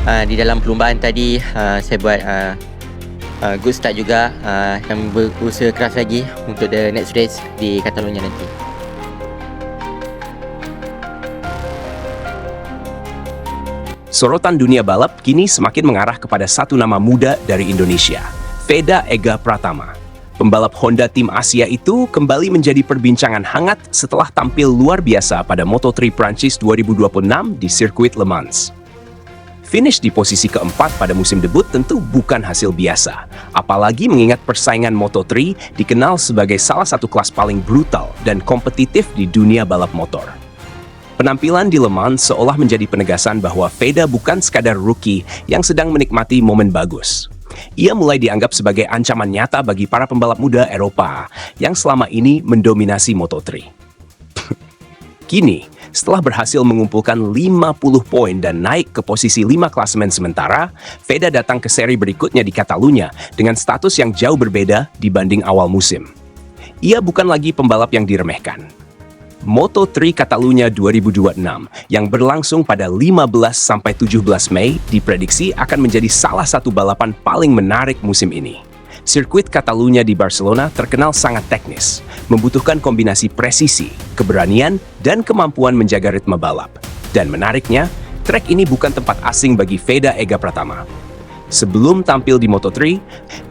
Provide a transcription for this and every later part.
Di dalam perlumbaan tadi saya buat good start juga, dan berusaha keras lagi untuk the next race di Catalonia nanti. Sorotan dunia balap kini semakin mengarah kepada satu nama muda dari Indonesia, Veda Ega Pratama. Pembalap Honda tim Asia itu kembali menjadi perbincangan hangat setelah tampil luar biasa pada Moto3 Prancis 2026 di sirkuit Le Mans. Finish di posisi keempat pada musim debut tentu bukan hasil biasa, apalagi mengingat persaingan Moto3 dikenal sebagai salah satu kelas paling brutal dan kompetitif di dunia balap motor. Penampilan di Le Mans seolah menjadi penegasan bahwa Veda bukan sekadar rookie yang sedang menikmati momen bagus. Ia mulai dianggap sebagai ancaman nyata bagi para pembalap muda Eropa yang selama ini mendominasi Moto3. Kini, setelah berhasil mengumpulkan 50 poin dan naik ke posisi 5 klasemen sementara, Veda datang ke seri berikutnya di Catalunya dengan status yang jauh berbeda dibanding awal musim. Ia bukan lagi pembalap yang diremehkan. Moto3 Catalunya 2026 yang berlangsung pada 15-17 Mei diprediksi akan menjadi salah satu balapan paling menarik musim ini. Sirkuit Catalunya di Barcelona terkenal sangat teknis, membutuhkan kombinasi presisi, keberanian, dan kemampuan menjaga ritme balap. Dan menariknya, trek ini bukan tempat asing bagi Veda Ega Pratama. Sebelum tampil di Moto3,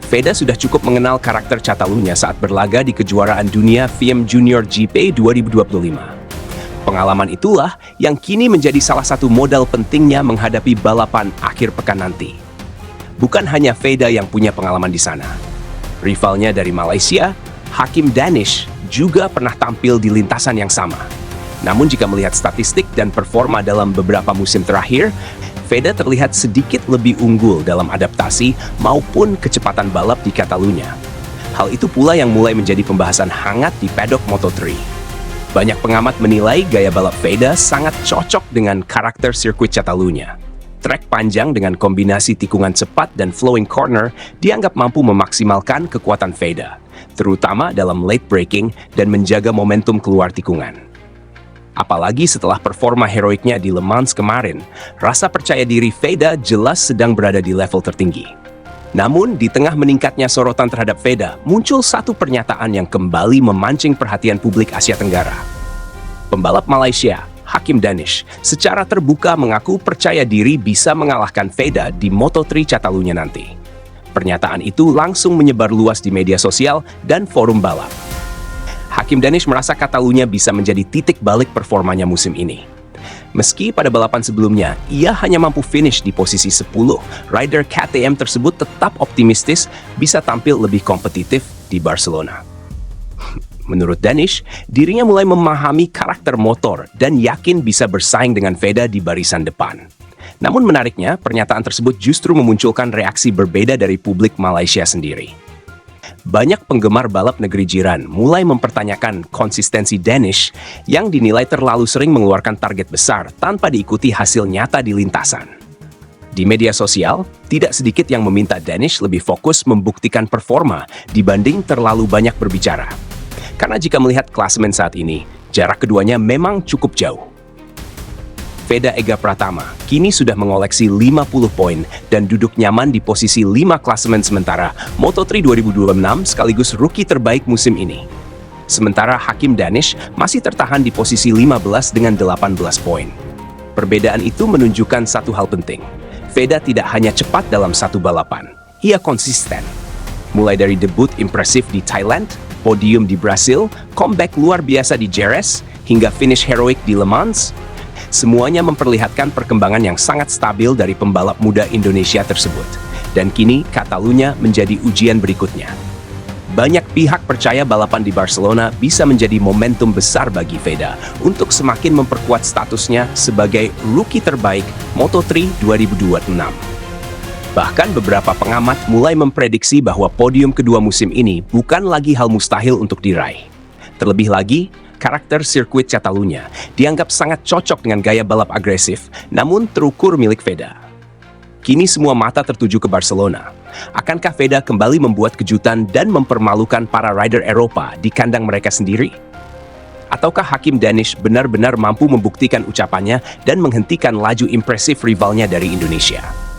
Veda sudah cukup mengenal karakter Catalunya saat berlaga di kejuaraan dunia FIM Junior GP 2025. Pengalaman itulah yang kini menjadi salah satu modal pentingnya menghadapi balapan akhir pekan nanti. Bukan hanya Veda yang punya pengalaman di sana. Rivalnya dari Malaysia, Hakim Danish, juga pernah tampil di lintasan yang sama. Namun jika melihat statistik dan performa dalam beberapa musim terakhir, Veda terlihat sedikit lebih unggul dalam adaptasi maupun kecepatan balap di Catalunya. Hal itu pula yang mulai menjadi pembahasan hangat di paddock Moto3. Banyak pengamat menilai gaya balap Veda sangat cocok dengan karakter sirkuit Catalunya. Trek panjang dengan kombinasi tikungan cepat dan flowing corner dianggap mampu memaksimalkan kekuatan Veda, terutama dalam late braking dan menjaga momentum keluar tikungan. Apalagi setelah performa heroiknya di Le Mans kemarin, rasa percaya diri Veda jelas sedang berada di level tertinggi. Namun, di tengah meningkatnya sorotan terhadap Veda, muncul satu pernyataan yang kembali memancing perhatian publik Asia Tenggara. Pembalap Malaysia, Hakim Danish, secara terbuka mengaku percaya diri bisa mengalahkan Veda di Moto3 Catalunya nanti. Pernyataan itu langsung menyebar luas di media sosial dan forum balap. Hakim Danish merasa Catalunya bisa menjadi titik balik performanya musim ini. Meski pada balapan sebelumnya, ia hanya mampu finish di posisi 10, rider KTM tersebut tetap optimistis bisa tampil lebih kompetitif di Barcelona. Menurut Danish, dirinya mulai memahami karakter motor dan yakin bisa bersaing dengan Veda di barisan depan. Namun menariknya, pernyataan tersebut justru memunculkan reaksi berbeda dari publik Malaysia sendiri. Banyak penggemar balap negeri jiran mulai mempertanyakan konsistensi Danish yang dinilai terlalu sering mengeluarkan target besar tanpa diikuti hasil nyata di lintasan. Di media sosial, tidak sedikit yang meminta Danish lebih fokus membuktikan performa dibanding terlalu banyak berbicara. Karena jika melihat klasemen saat ini, jarak keduanya memang cukup jauh. Veda Ega Pratama kini sudah mengoleksi 50 poin dan duduk nyaman di posisi 5 klasemen sementara Moto3 2026 sekaligus rookie terbaik musim ini. Sementara Hakim Danish masih tertahan di posisi 15 dengan 18 poin. Perbedaan itu menunjukkan satu hal penting. Veda tidak hanya cepat dalam satu balapan, ia konsisten. Mulai dari debut impresif di Thailand, podium di Brasil, comeback luar biasa di Jerez, hingga finish heroik di Le Mans, semuanya memperlihatkan perkembangan yang sangat stabil dari pembalap muda Indonesia tersebut. Dan kini, Catalunya menjadi ujian berikutnya. Banyak pihak percaya balapan di Barcelona bisa menjadi momentum besar bagi Veda untuk semakin memperkuat statusnya sebagai rookie terbaik Moto3 2026. Bahkan beberapa pengamat mulai memprediksi bahwa podium kedua musim ini bukan lagi hal mustahil untuk diraih. Terlebih lagi, karakter sirkuit Catalunya dianggap sangat cocok dengan gaya balap agresif, namun terukur milik Veda. Kini semua mata tertuju ke Barcelona. Akankah Veda kembali membuat kejutan dan mempermalukan para rider Eropa di kandang mereka sendiri? Ataukah Hakim Danish benar-benar mampu membuktikan ucapannya dan menghentikan laju impresif rivalnya dari Indonesia?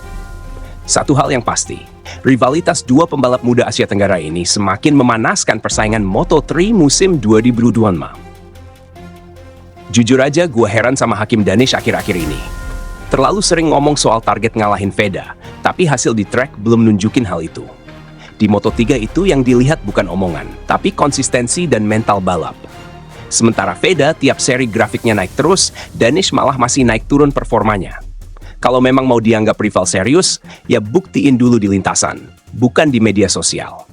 Satu hal yang pasti, rivalitas dua pembalap muda Asia Tenggara ini semakin memanaskan persaingan Moto3 musim 2025. Jujur aja, gue heran sama Hakim Danish akhir-akhir ini. Terlalu sering ngomong soal target ngalahin Veda, tapi hasil di track belum nunjukin hal itu. Di Moto3 itu yang dilihat bukan omongan, tapi konsistensi dan mental balap. Sementara Veda tiap seri grafiknya naik terus, Danish malah masih naik turun performanya. Kalau memang mau dianggap rival serius, ya buktiin dulu di lintasan, bukan di media sosial.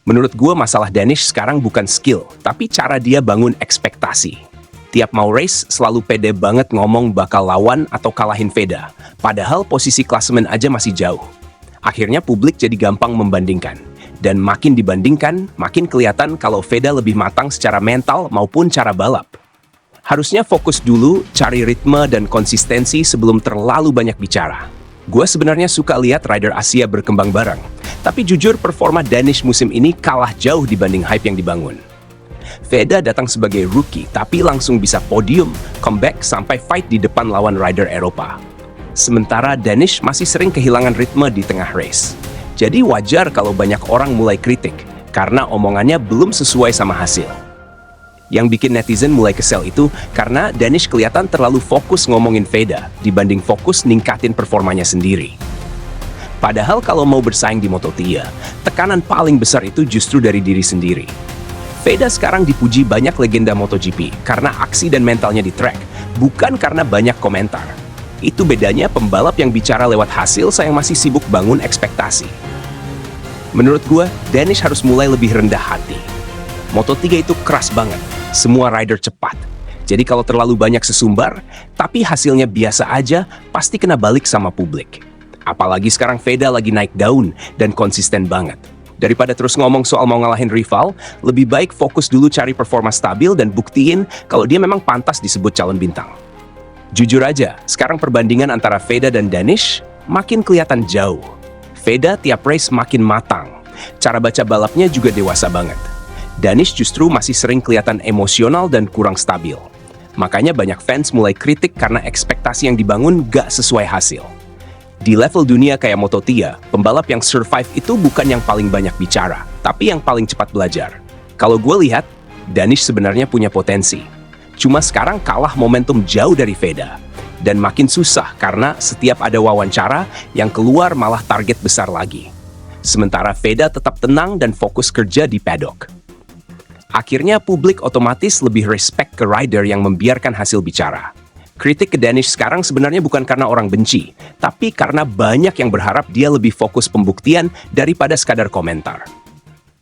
Menurut gue masalah Danish sekarang bukan skill, tapi cara dia bangun ekspektasi. Tiap mau race, selalu pede banget ngomong bakal lawan atau kalahin Veda, padahal posisi klasemen aja masih jauh. Akhirnya publik jadi gampang membandingkan. Dan makin dibandingkan, makin kelihatan kalau Veda lebih matang secara mental maupun cara balap. Harusnya fokus dulu, cari ritme dan konsistensi sebelum terlalu banyak bicara. Gue sebenarnya suka lihat rider Asia berkembang bareng, tapi jujur performa Danish musim ini kalah jauh dibanding hype yang dibangun. Veda datang sebagai rookie, tapi langsung bisa podium, comeback sampai fight di depan lawan rider Eropa. Sementara Danish masih sering kehilangan ritme di tengah race. Jadi wajar kalau banyak orang mulai kritik, karena omongannya belum sesuai sama hasil. Yang bikin netizen mulai kesel itu karena Danish kelihatan terlalu fokus ngomongin Veda dibanding fokus ningkatin performanya sendiri. Padahal kalau mau bersaing di Moto3, tekanan paling besar itu justru dari diri sendiri. Veda sekarang dipuji banyak legenda MotoGP karena aksi dan mentalnya di track, bukan karena banyak komentar. Itu bedanya pembalap yang bicara lewat hasil yang masih sibuk bangun ekspektasi. Menurut gue, Danish harus mulai lebih rendah hati. Moto3 itu keras banget, semua rider cepat. Jadi kalau terlalu banyak sesumbar, tapi hasilnya biasa aja, pasti kena balik sama publik. Apalagi sekarang Veda lagi naik daun dan konsisten banget. Daripada terus ngomong soal mau ngalahin rival, lebih baik fokus dulu cari performa stabil dan buktiin kalau dia memang pantas disebut calon bintang. Jujur aja, sekarang perbandingan antara Veda dan Danish makin kelihatan jauh. Veda tiap race makin matang, cara baca balapnya juga dewasa banget. Danish justru masih sering kelihatan emosional dan kurang stabil. Makanya banyak fans mulai kritik karena ekspektasi yang dibangun gak sesuai hasil. Di level dunia kayak Moto3, pembalap yang survive itu bukan yang paling banyak bicara, tapi yang paling cepat belajar. Kalau gue lihat, Danish sebenarnya punya potensi. Cuma sekarang kalah momentum jauh dari Veda. Dan makin susah karena setiap ada wawancara yang keluar malah target besar lagi. Sementara Veda tetap tenang dan fokus kerja di paddock. Akhirnya publik otomatis lebih respect ke rider yang membiarkan hasil bicara. Kritik ke Danish sekarang sebenarnya bukan karena orang benci, tapi karena banyak yang berharap dia lebih fokus pembuktian daripada sekadar komentar.